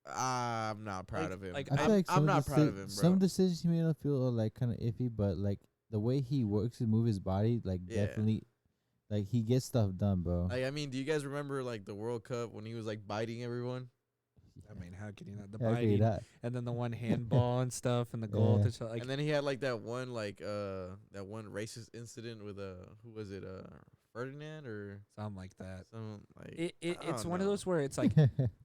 I'm not proud of him. like, I feel like I'm not proud of him, bro. Some decisions he made on the field are like kind of iffy, but like the way he works and move his body, like Yeah. definitely, like he gets stuff done, bro. Like, I mean, do you guys remember like the World Cup when he was like biting everyone? I mean, how can you not? The Yeah, I agree with biting, that. and then the one handball and stuff, and the goal. Yeah. That's like, And then he had like that one racist incident with who was it, Ferdinand or something like that. some like It's don't one of know. those where it's like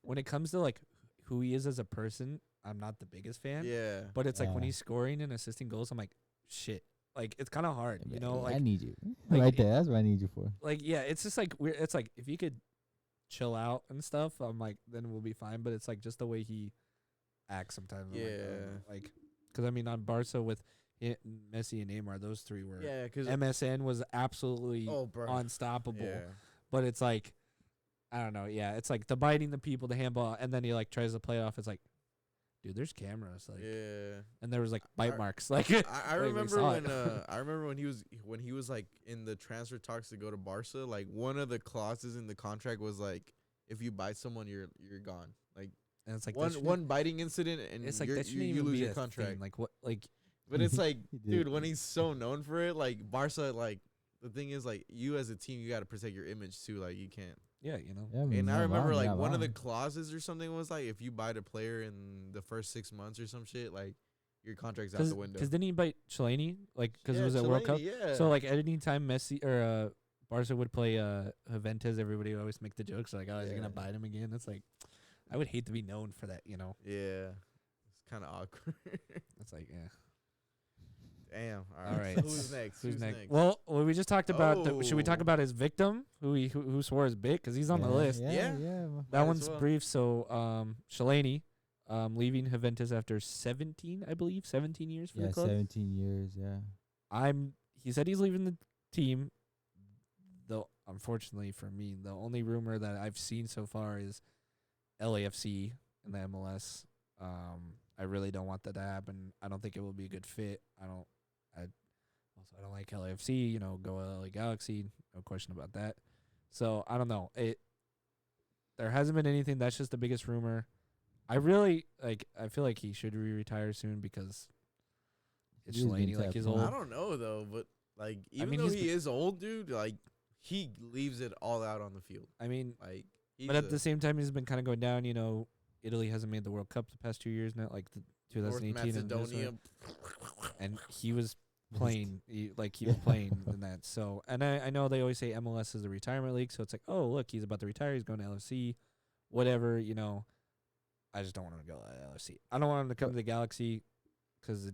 when it comes to like who he is as a person, I'm not the biggest fan. yeah. But it's like when Yeah. he's scoring and assisting goals, I'm like, shit. Like it's kind of hard, I like need you like right it- there. That's what I need you for. like yeah, it's just like weird. It's like if you could chill out and stuff, I'm like then we'll be fine. But it's like just the way he acts sometimes. I'm like, I don't know, Yeah. like because I mean on Barca with Messi and Neymar, those three were Yeah, because MSN was absolutely bro. unstoppable. Yeah. But it's like I don't know. Yeah, it's like the biting the people, the handball, and then he like tries to play it off. It's like, dude, there's cameras, like, Yeah. and there was like I- bite marks, like. I like, we remember saw when it. I remember when he was like in the transfer talks to go to Barca, like one of the clauses in the contract was like if you bite someone you're gone. Like And it's like one biting incident and It's like you're, that shouldn't you even lose be your a contract. thing. Like what? Like But it's like, He did. dude, when he's so known for it, like Barca, like the thing is, like you as a team, you got to protect your image too. Like you can't. yeah, Yeah, And he's I not remember wrong, like not one of the wrong. clauses or something was like if you bite a player in the first 6 months or some shit, like your contract's out the window. Because didn't he bite Chiellini? Like because it was at Chiellini, World Cup. Yeah. So like at any time Messi or Barca would play Juventus, everybody would always make the jokes like, oh, is he Yeah. gonna bite him again? It's like, I would hate to be known for that. yeah, it's kind of awkward. It's like yeah. Damn. All right. So who's next? Who's next? Well, we just talked about. Should we talk Oh. about his victim, who swore his bit, because he's on the list. Yeah. That Might as one's well. brief. So, Chiellini, leaving Juventus after 17 years for Yeah, the club. 17 years. Yeah. He said he's leaving the team. Though, unfortunately for me, the only rumor that I've seen so far is LAFC in the MLS. I really don't want that to happen. I don't think it will be a good fit. I don't like LAFC. Go LA Galaxy. No question about that. So I don't know. There hasn't been anything. That's just the biggest rumor. I really I feel like he should retire soon because it's He's been Chiellini. Like tapped he's out. old. I don't know though, but like even mean, though he's he is old, dude, like he leaves it all out on the field. I mean, Like, but at the same time, he's been kind of going down. Italy hasn't made the World Cup the past 2 years now, like the North 2018 and this Macedonia. one. And he was playing, he was playing in that. So, and I know they always say MLS is the retirement league, so it's like, oh look, he's about to retire, he's going to LFC, whatever. I just don't want him to go to LFC. I don't want him to come to the Galaxy because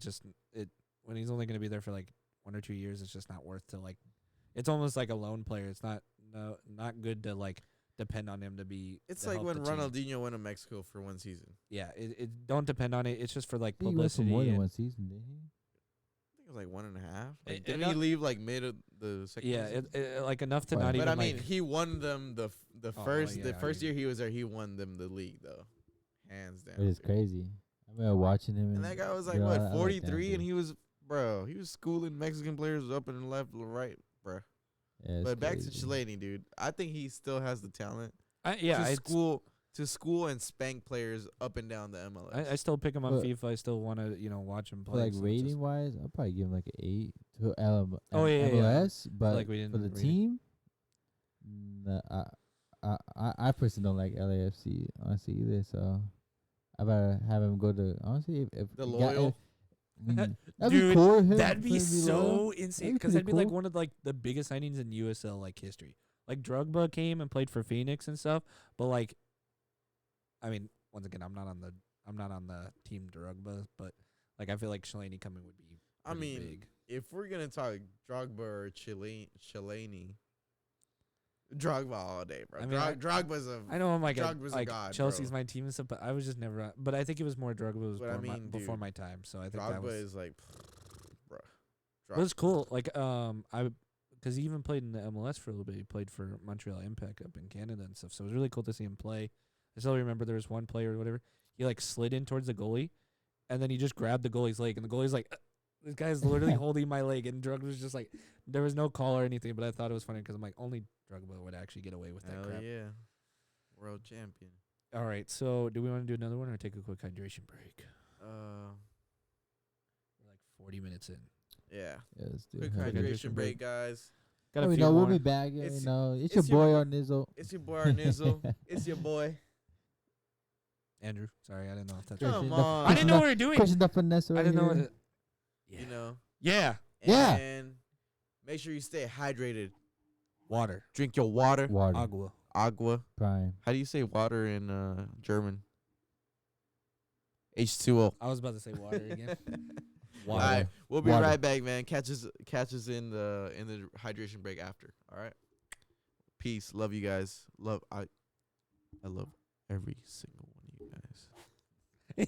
when he's only going to be there for like 1 or 2 years, it's just not worth to like. It's almost like a lone player. It's not good to like depend on him to be. It's to like help when the team. Ronaldinho went to Mexico for 1 season. Yeah, it don't depend on it. It's just for like I think he went for publicity. more than and- one season, didn't he? I think it was like 1.5. It- Like, it didn't not- he leave like mid of the second? yeah, season? like enough to Right. not But even. I mean, like, he won them the Oh, first yeah, the first you- year he was there. He won them the league though, hands down. It is dude. crazy. I remember watching him. And that guy was like yeah, what I like that 43, and dude. he was schooling Mexican players up and left, right, bro. Yeah, it's But back to crazy. Chiellini, dude. I think he still has the talent yeah, to school and spank players up and down the MLS. I still pick him on But- FIFA. I still want to watch him For play. like so it's rating just- wise, I'll probably give him like an 8 to Oh, yeah, yeah, yeah. MLS. But like we for the didn't rate it. team, nah, I personally don't like LAFC honestly either. So I'd rather have him go to honestly if The he got- loyal. that'd be Dude, cool. Him That'd be for him to loyal. so insane That'd be because pretty that'd be like cool. one of like the biggest signings in USL like history. Like Drogba came and played for Phoenix and stuff, but like, I mean, once again, I'm not on the team Drogba, but like I feel like Chiellini coming would be. I pretty mean, big. if we're gonna talk Drogba or Chiellini, Drogba all day, bro. I mean, Drogba's a. I know I'm like, Drogba's a like god, Chelsea's bro. my team and stuff, but I was just never. But I think it was more Drogba was But I before, mean, before dude, my time, so I think that Drogba was. is like, bro. But it's cool. Like because he even played in the MLS for a little bit. He played for Montreal Impact up in Canada and stuff. So it was really cool to see him play. I still remember there was one player or whatever. He like slid in towards the goalie, and then he just grabbed the goalie's leg, and the goalie's like, "This guy's literally holding my leg." And Drogba was just like, there was no call or anything, but I thought it was funny because I'm like, only Drogba would actually get away with that Hell crap. yeah, world champion. All right, so do we want to do another one or take a quick hydration break? We're like 40 minutes in. Yeah. Yeah, let's do Quick it. hydration break, guys. Got a We few know more. we'll be back. Yeah, It's- you know, it's it's your boy your- Arnizzle. It's your boy Arnizzle. It's your boy. Andrew, sorry, I didn't know if that's. Come the- on. I didn't know what we were doing. Question the finesse I right didn't know. here. What yeah. You know. Yeah. Yeah. And make sure you stay hydrated. Water. Drink your water. Water. Agua. Agua. Prime. How do you say water in German? H2O. I was about to say water again. All Water. right, we'll be Water. right back, man. Catch us in the hydration break after. All right. Peace. Love you guys. I love every single one of you guys.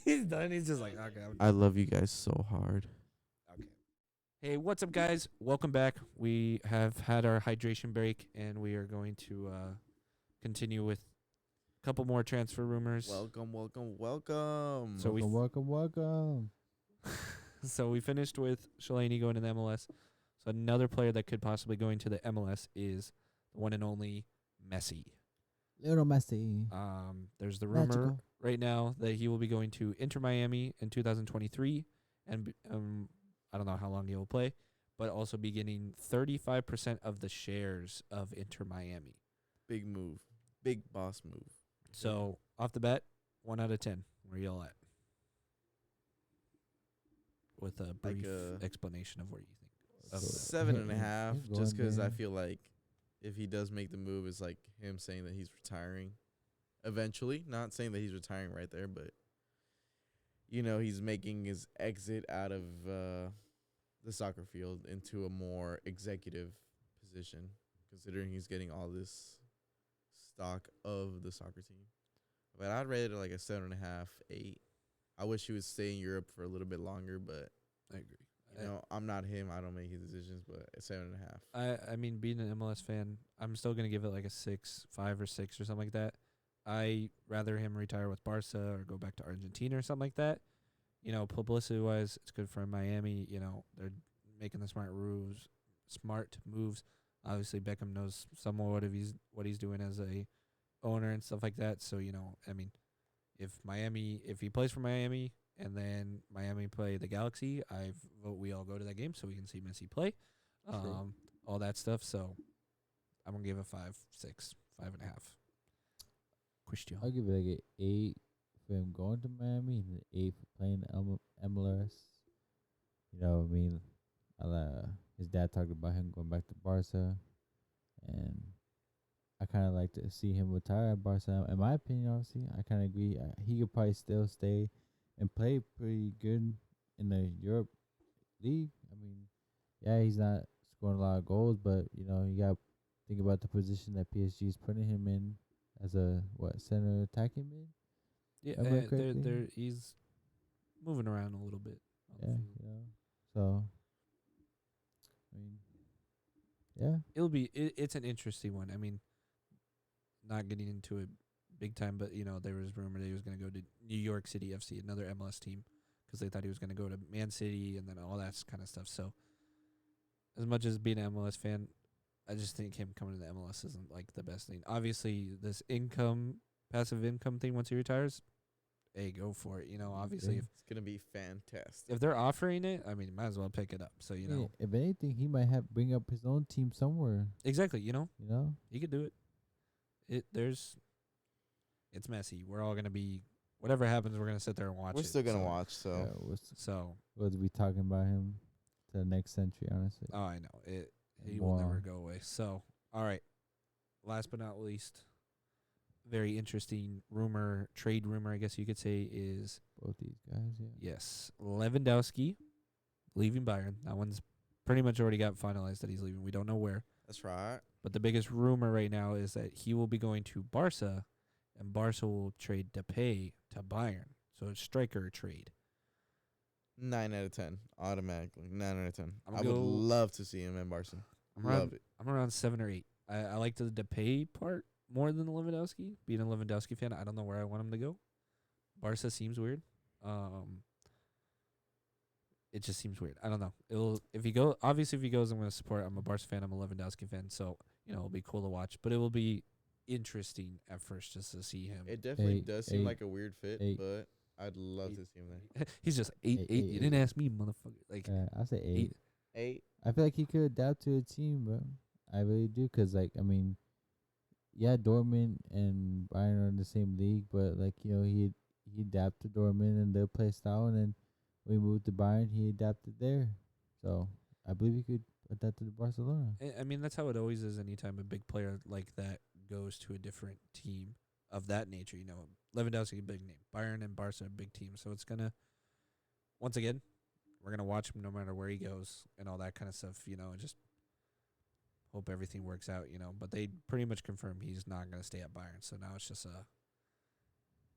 He's done. He's just like, okay. I love you guys so hard. Okay. Hey, what's up, guys? Welcome back. We have had our hydration break, and we are going to continue with a couple more transfer rumors. Welcome. So we welcome. So we finished with Chiellini going to the MLS. So another player that could possibly go into the MLS is the one and only Messi. Little Messi. There's the rumor Magical. right now that he will be going to Inter Miami in 2023, and I don't know how long he will play, but also be getting 35% of the shares of Inter Miami. Big move. Big boss move. So off the bat, 1 out of 10. Where y'all at? With a brief explanation of where you think. Of the- 7.5. He's Just going because I there. feel like if he does make the move, it's like him saying that he's retiring eventually. Not saying that he's retiring right there, but you know, he's making his exit out of the soccer field into a more executive position, considering he's getting all this stock of the soccer team. But I'd rate it like a 7.5, 8. I wish he would stay in Europe for a little bit longer, but I agree. you know, I'm not him. I don't make his decisions, but a 7.5. I mean, being an MLS fan, I'm still gonna give it like a 5 or 6 or something like that. I rather him retire with Barca or go back to Argentina or something like that. You know, publicity wise, it's good for Miami. You know, they're making the smart moves. Obviously, Beckham knows somewhat what he's doing as a owner and stuff like that. So you know, I mean, if he plays for Miami and then Miami play the Galaxy, I vote we all go to that game so we can see Messi play. True. All that stuff. So I'm gonna give it 5, 6, 5.5. Question. I'll give it like an 8 for him going to Miami and an 8 for playing the MLS. You know what I mean? His dad talked about him going back to Barca, and I kind of like to see him retire at Barca. In my opinion, obviously, I kind of agree. He could probably still stay and play pretty good in the Europe League. I mean, yeah, he's not scoring a lot of goals, but, you know, you got to think about the position that PSG is putting him in as a, center attacking mid? Yeah, Am I correctly? he's moving around a little bit. on the Yeah, field. you know. So, I mean, yeah. It's an interesting one. I mean, not getting into it big time, but you know, there was rumor that he was going to go to New York City FC, another MLS team, because they thought he was going to go to Man City and then all that kind of stuff. So, as much as being an MLS fan, I just think him coming to the MLS isn't like the best thing. Obviously, this passive income thing once he retires, hey, go for it. You know, obviously, Yeah. It's gonna be fantastic. if they're offering it, I mean, might as well pick it up. So you know, If anything, he might have bring up his own team somewhere. exactly. You know, You know. he could do it. It's Messi. We're all gonna be whatever happens, we're gonna sit there and watch. We're it, still gonna so- watch. So We'll be talking about him to the next century, honestly. Oh, I know it. He Wow. will never go away. So, all right. Last but not least, very interesting trade rumor, I guess you could say, is Both these guys, yeah. yes, Lewandowski leaving Bayern. That one's pretty much already got finalized that he's leaving. We don't know where. that's right. But the biggest rumor right now is that he will be going to Barca, and Barca will trade Depay to Bayern. So it's striker trade. 9 out of 10, automatically. 9 out of 10. I'm I gonna would go- love to see him in Barca. Love it. I'm around 7 or 8. I like the Depay part more than Lewandowski. Being a Lewandowski fan, I don't know where I want him to go. Barca seems weird. It just seems weird. I don't know. If he goes, I'm going to support. I'm a Barca fan. I'm a Lewandowski fan. So, it'll be cool to watch. But it will be interesting at first just to see him. It definitely does seem 8, like a weird fit, 8. but I'd love to see him there. He's just 8. 8. You didn't ask me, motherfucker. Like, I'll say 8. 8. I feel like he could adapt to a team, bro. I really do, 'cause yeah, Dortmund and Bayern are in the same league, but he adapted to Dortmund and their play style, and then when he moved to Bayern, he adapted there. So I believe he could adapt to Barcelona. I mean, that's how it always is anytime a big player like that goes to a different team of that nature. Lewandowski, a big name. Bayern and Barca, a big team. So it's going to, once again, we're going to watch him no matter where he goes and all that kind of stuff, and just hope everything works out, But they pretty much confirmed he's not going to stay at Bayern. So now it's just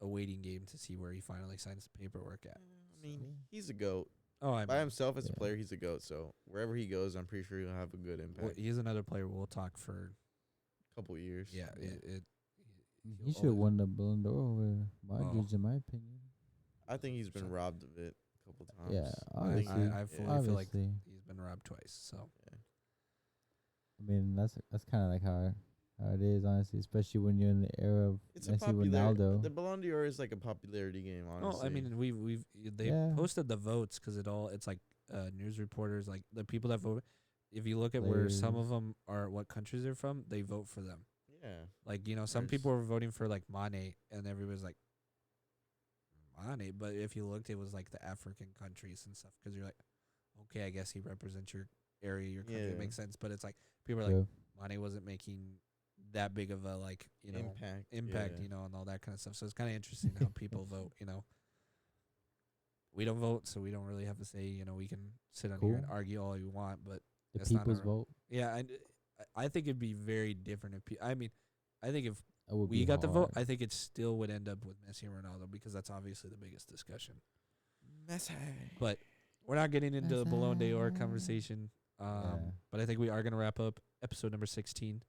a waiting game to see where he finally signs the paperwork at. I mean, he's a GOAT. Oh, I By mean, himself as a Yeah. player, he's a GOAT. So wherever he goes, I'm pretty sure he'll have a good impact. he's another player we'll talk for. Couple years. Yeah, He should have won the Ballon d'Or over Modric, in my opinion. I think he's been So- robbed of it a couple times. Yeah, I think obviously. I fully feel like Obviously. he's been robbed twice. So That's kind of like how it is, honestly, especially when you're in the era of it's Messi, a popular. Ronaldo. The Ballon d'Or is like a popularity game. Honestly. oh, I mean, they Yeah. posted the votes because it's like news reporters, like the people that vote. If you look at where Players. some of them are, what countries they're from, they vote for them. yeah. Like some course. people were voting for like Mane, and everybody's like Mane. But if you looked, it was like the African countries and stuff. Because you're like, okay, I guess he represents your area, your country. It Yeah. makes sense. But it's like people are like, True. Mane wasn't making that big of a impact, yeah. and all that kind of stuff. So it's kind of interesting how people vote. We don't vote, so we don't really have a say. We can sit on here and Cool. argue all you want, but The That's not people's our- vote. yeah, I think it'd be very different if I think if That would we be got the vote, hard. I think it still would end up with Messi and Ronaldo because that's obviously the biggest discussion. Messi. But we're not getting into the Ballon d'Or Messi. conversation. Yeah. But I think we are going to wrap up episode number 16.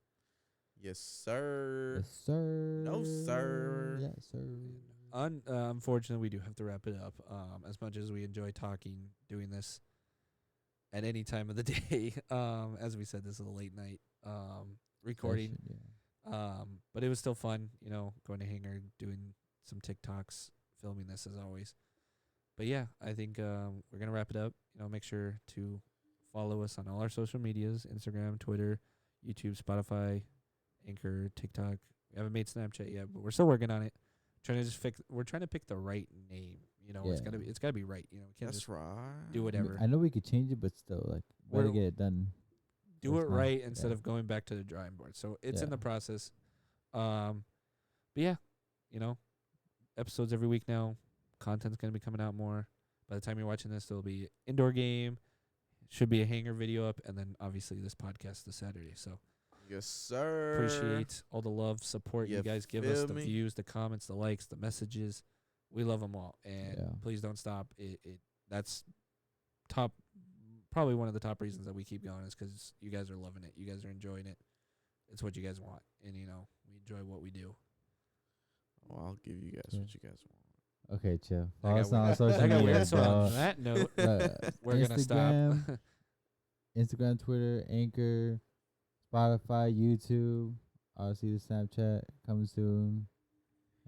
Yes, sir. Yes, sir. No, sir. Yes, sir. Unfortunately, we do have to wrap it up. As much as we enjoy doing this at any time of the day. As we said, this is a late night recording. Session, yeah. But it was still fun, going to Hangar, doing some TikToks, filming this as always. But yeah, I think we're gonna wrap it up. Make sure to follow us on all our social medias: Instagram, Twitter, YouTube, Spotify, Anchor, TikTok. We haven't made Snapchat yet, but we're still working on it. We're trying to pick the right name. It's Yeah. gotta be right. We can't That's just right. do whatever. I know we could change it, but still, better We're- get it done. Do first it time. right instead Yeah. of going back to the drawing board. So it's in Yeah. the process. But yeah, episodes every week now. Content's gonna be coming out more. By the time you're watching this, there'll be indoor game. Should be a Hangar video up, and then obviously this podcast this Saturday. So Yes, sir. appreciate all the love, support you You guys give us, feel the me? views, the comments, the likes, the messages. We love them all, and Yeah. please don't stop. That's probably one of the top reasons that we keep going is because you guys are loving it. You guys are enjoying it. It's what you guys want, and we enjoy what we do. Well, I'll give you guys Yeah. what you guys want. Okay, chill. I Follow got us on weird. social I got media, weird. So on bro. that note, Uh, we're gonna stop. Instagram, Twitter, Anchor, Spotify, YouTube. Obviously, the Snapchat coming soon.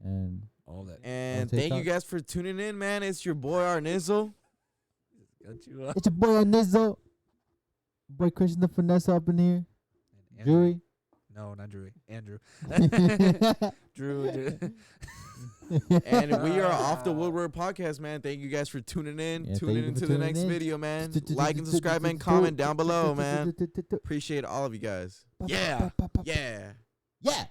And All that. And On thank you TikTok. guys for tuning in, man. It's your boy Arnizzle. Got you up. it's your boy Nizzo. Boy Christian the Finesse up in here. Andrew. Jury. No, not Drew. Andrew. Drew. And we are Off the Woodwork Podcast, man. Thank you guys for tuning in. Yeah, Tuning into the next video, man. Like and subscribe and comment down below, man. Appreciate all of you guys. Yeah. Yeah. Yeah.